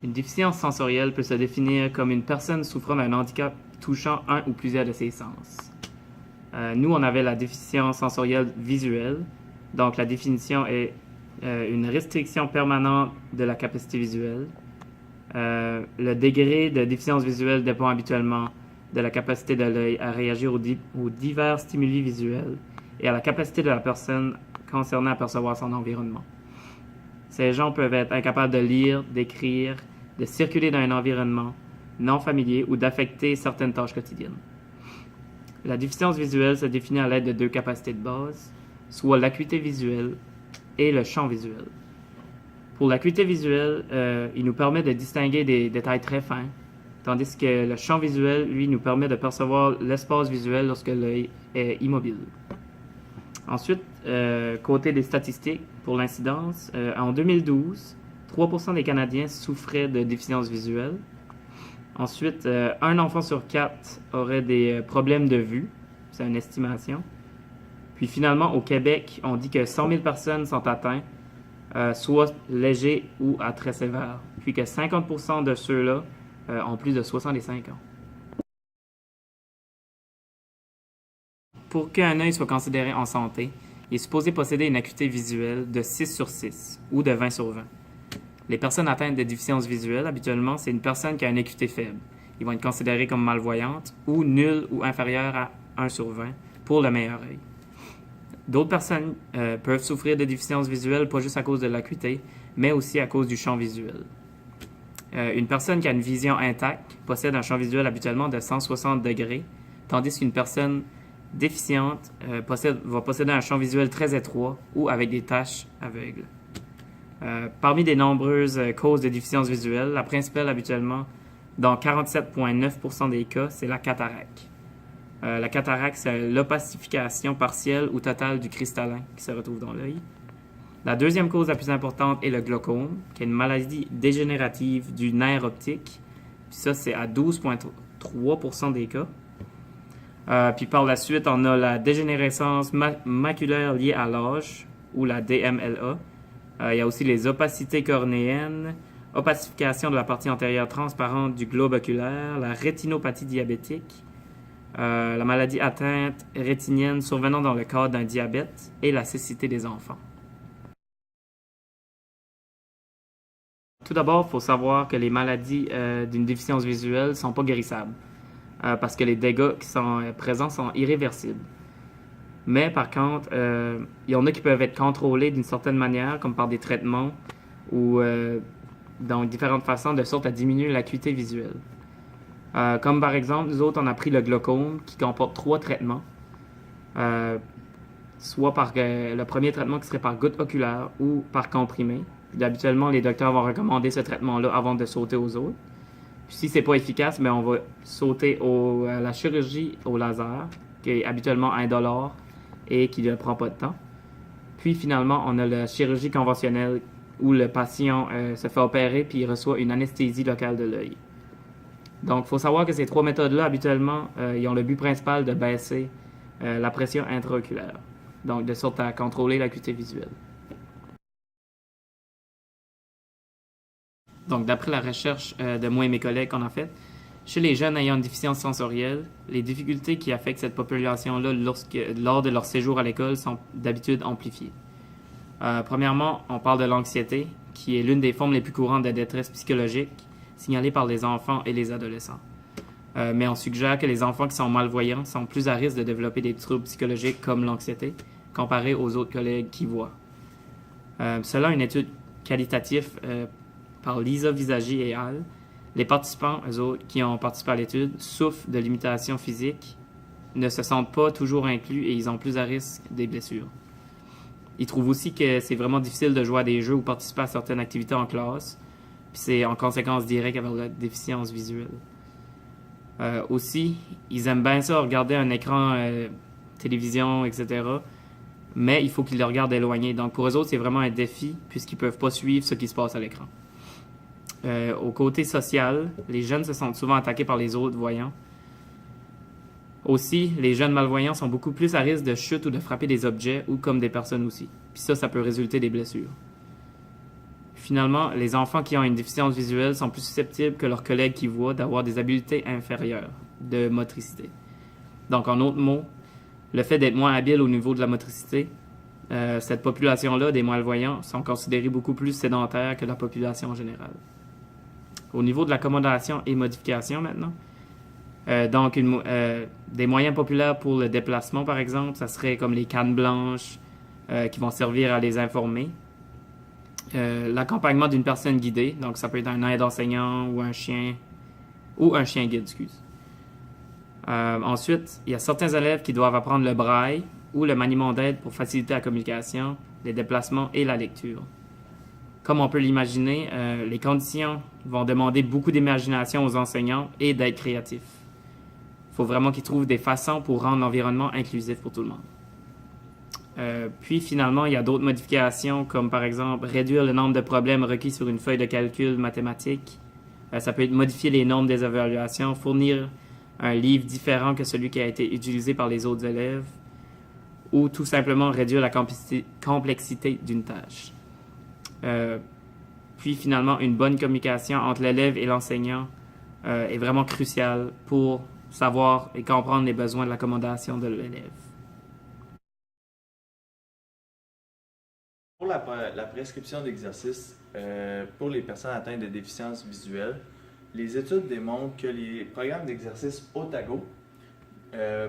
Une déficience sensorielle peut se définir comme une personne souffrant d'un handicap touchant un ou plusieurs de ses sens. Nous, on avait la déficience sensorielle visuelle. Donc, la définition est une restriction permanente de la capacité visuelle. Le degré de déficience visuelle dépend habituellement de la capacité de l'œil à réagir aux divers stimuli visuels et à la capacité de la personne concernée à percevoir son environnement. Ces gens peuvent être incapables de lire, d'écrire, de circuler dans un environnement non familier ou d'affecter certaines tâches quotidiennes. La déficience visuelle se définit à l'aide de deux capacités de base, soit l'acuité visuelle et le champ visuel. Pour l'acuité visuelle, il nous permet de distinguer des détails très fins, tandis que le champ visuel, lui, nous permet de percevoir l'espace visuel lorsque l'œil est immobile. Ensuite, côté des statistiques, pour l'incidence, en 2012, 3% des Canadiens souffraient de déficience visuelle. Ensuite, un enfant sur 4 aurait des problèmes de vue, c'est une estimation. Puis finalement, au Québec, on dit que 100 000 personnes sont atteintes, soit légers ou à très sévères, puis que 50% de ceux-là ont plus de 65 ans. Pour qu'un œil soit considéré en santé, il est supposé posséder une acuité visuelle de 6 sur 6 ou de 20 sur 20. Les personnes atteintes de déficience visuelle, habituellement, c'est une personne qui a une acuité faible. Ils vont être considérés comme malvoyantes ou nulles ou inférieures à 1 sur 20 pour le meilleur œil. D'autres personnes peuvent souffrir de déficience visuelle pas juste à cause de l'acuité, mais aussi à cause du champ visuel. Une personne qui a une vision intacte possède un champ visuel habituellement de 160 degrés, tandis qu'une personne déficiente va posséder un champ visuel très étroit ou avec des taches aveugles. Parmi les nombreuses causes de déficience visuelle, la principale habituellement, dans 47,9% des cas, c'est la cataracte. La cataracte, c'est l'opacification partielle ou totale du cristallin qui se retrouve dans l'œil. La deuxième cause la plus importante est le glaucome, qui est une maladie dégénérative du nerf optique. Puis ça, c'est à 12,3% des cas. Puis par la suite, on a la dégénérescence maculaire liée à l'âge, ou la DMLA. Il y a aussi les opacités cornéennes, opacification de la partie antérieure transparente du globe oculaire, la rétinopathie diabétique, la maladie atteinte rétinienne survenant dans le cadre d'un diabète et la cécité des enfants. Tout d'abord, il faut savoir que les maladies d'une déficience visuelle ne sont pas guérissables parce que les dégâts qui sont présents sont irréversibles. Mais par contre, il y en a qui peuvent être contrôlés d'une certaine manière, comme par des traitements ou dans différentes façons, de sorte à diminuer l'acuité visuelle. Comme par exemple, nous autres, on a pris le glaucome qui comporte 3 traitements. Soit par le premier traitement qui serait par goutte oculaire ou par comprimé. Puis, habituellement, les docteurs vont recommander ce traitement-là avant de sauter aux autres. Puis, si c'est pas efficace, mais on va sauter à la chirurgie au laser, qui est habituellement indolore et qui ne prend pas de temps. Puis finalement, on a la chirurgie conventionnelle où le patient se fait opérer puis il reçoit une anesthésie locale de l'œil. Donc, il faut savoir que ces 3 méthodes-là, habituellement, ils ont le but principal de baisser la pression intraoculaire, donc de sorte à contrôler l'acuité visuelle. Donc, d'après la recherche de moi et mes collègues qu'on a faite, chez les jeunes ayant une déficience sensorielle, les difficultés qui affectent cette population-là lors de leur séjour à l'école sont d'habitude amplifiées. Premièrement, on parle de l'anxiété, qui est l'une des formes les plus courantes de détresse psychologique signalée par les enfants et les adolescents. Mais on suggère que les enfants qui sont malvoyants sont plus à risque de développer des troubles psychologiques comme l'anxiété, comparés aux autres collègues qui voient. Selon une étude qualitative par Lisa Visagie et al., les participants, eux autres, qui ont participé à l'étude, souffrent de limitations physiques, ne se sentent pas toujours inclus et ils ont plus à risque des blessures. Ils trouvent aussi que c'est vraiment difficile de jouer à des jeux ou participer à certaines activités en classe, puis c'est en conséquence directe avec la déficience visuelle. Aussi, ils aiment bien ça, regarder un écran télévision, etc., mais il faut qu'ils le regardent éloigné. Donc pour eux autres, c'est vraiment un défi puisqu'ils ne peuvent pas suivre ce qui se passe à l'écran. Au côté social, les jeunes se sentent souvent attaqués par les autres voyants. Aussi, les jeunes malvoyants sont beaucoup plus à risque de chute ou de frapper des objets ou comme des personnes aussi. Puis ça peut résulter des blessures. Finalement, les enfants qui ont une déficience visuelle sont plus susceptibles que leurs collègues qui voient d'avoir des habiletés inférieures de motricité. Donc, en d'autres mots, le fait d'être moins habile au niveau de la motricité, cette population-là, des malvoyants, sont considérés beaucoup plus sédentaires que la population générale. Au niveau de l'accommodation et modification maintenant, donc des moyens populaires pour le déplacement, par exemple, ça serait comme les cannes blanches qui vont servir à les informer. L'accompagnement d'une personne guidée, donc ça peut être un aide enseignant ou un chien guide, excuse. Ensuite, il y a certains élèves qui doivent apprendre le braille ou le maniement d'aide pour faciliter la communication, les déplacements et la lecture. Comme on peut l'imaginer, les conditions vont demander beaucoup d'imagination aux enseignants et d'être créatifs. Il faut vraiment qu'ils trouvent des façons pour rendre l'environnement inclusif pour tout le monde. Puis finalement, il y a d'autres modifications comme par exemple réduire le nombre de problèmes requis sur une feuille de calcul mathématique. Ça peut être modifier les normes des évaluations, fournir un livre différent que celui qui a été utilisé par les autres élèves ou tout simplement réduire la complexité d'une tâche. Puis finalement, une bonne communication entre l'élève et l'enseignant est vraiment cruciale pour savoir et comprendre les besoins de l'accommodation de l'élève. Pour la prescription d'exercices pour les personnes atteintes de déficience visuelle, les études démontrent que les programmes d'exercice Otago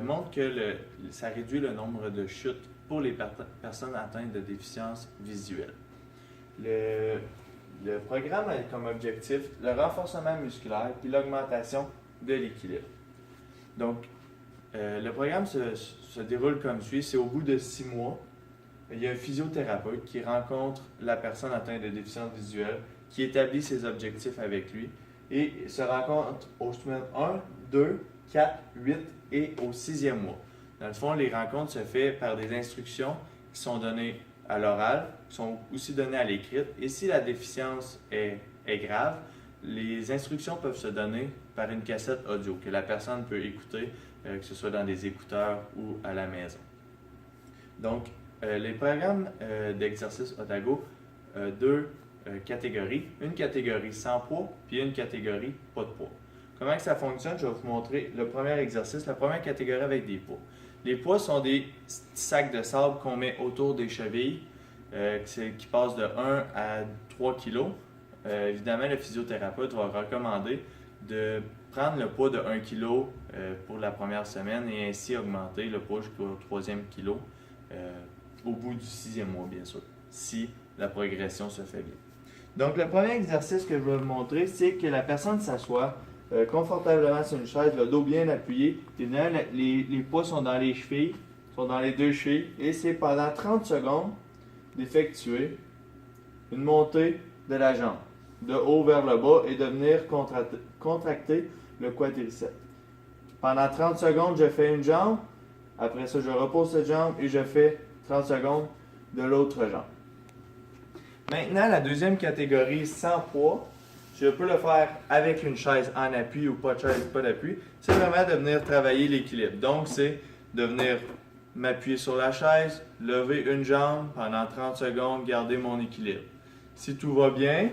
montrent que ça réduit le nombre de chutes pour les personnes atteintes de déficience visuelle. Le programme a comme objectif le renforcement musculaire et l'augmentation de l'équilibre. Donc, le programme se déroule comme suit. C'est au bout de 6 mois, il y a un physiothérapeute qui rencontre la personne atteinte de déficience visuelle, qui établit ses objectifs avec lui et se rencontre aux semaines 1, 2, 4, 8 et au 6e mois. Dans le fond, les rencontres se font par des instructions qui sont données à l'oral, qui sont aussi données à l'écrit. Et si la déficience est grave, les instructions peuvent se donner par une cassette audio que la personne peut écouter, que ce soit dans des écouteurs ou à la maison. Donc, les programmes d'exercice Otago, deux catégories. Une catégorie sans poids, puis une catégorie pas de poids. Comment ça fonctionne? Je vais vous montrer le premier exercice, la première catégorie avec des poids. Les poids sont des petits sacs de sable qu'on met autour des chevilles, qui passent de 1 à 3 kg. Évidemment, le physiothérapeute va recommander de prendre le poids de 1 kg pour la première semaine et ainsi augmenter le poids jusqu'au 3e kilo au bout du 6e mois, bien sûr, si la progression se fait bien. Donc, le premier exercice que je vais vous montrer, c'est que la personne s'assoit confortablement sur une chaise, le dos bien appuyé. Les poids sont dans les chevilles, sont dans les deux chevilles, et c'est pendant 30 secondes d'effectuer une montée de la jambe, de haut vers le bas, et de venir contracter le quadriceps. Pendant 30 secondes, je fais une jambe, après ça, je repose cette jambe et je fais 30 secondes de l'autre jambe. Maintenant, la deuxième catégorie sans poids, je peux le faire avec une chaise en appui ou pas de chaise, pas d'appui. C'est vraiment de venir travailler l'équilibre. Donc, c'est de venir m'appuyer sur la chaise, lever une jambe pendant 30 secondes, garder mon équilibre. Si tout va bien,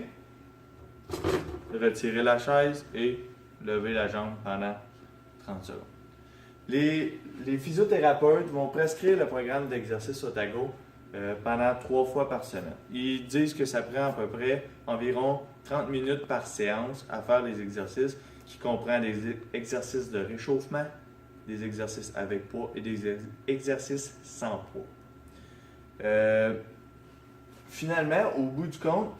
retirer la chaise et lever la jambe pendant 30 secondes. Les physiothérapeutes vont prescrire le programme d'exercice Otago pendant 3 fois par semaine. Ils disent que ça prend à peu près environ 30 minutes par séance à faire les exercices, qui comprennent des exercices de réchauffement, des exercices avec poids et des exercices sans poids. Finalement, au bout du compte,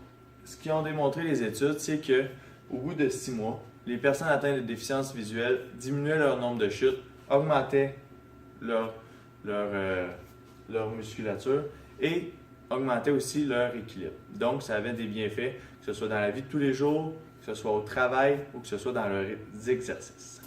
ce qu'ils ont démontré les études, c'est qu'au bout de 6 mois, les personnes atteintes de déficience visuelle diminuaient leur nombre de chutes, augmentaient leur musculature et augmentaient aussi leur équilibre. Donc, ça avait des bienfaits, que ce soit dans la vie de tous les jours, que ce soit au travail ou que ce soit dans leurs exercices.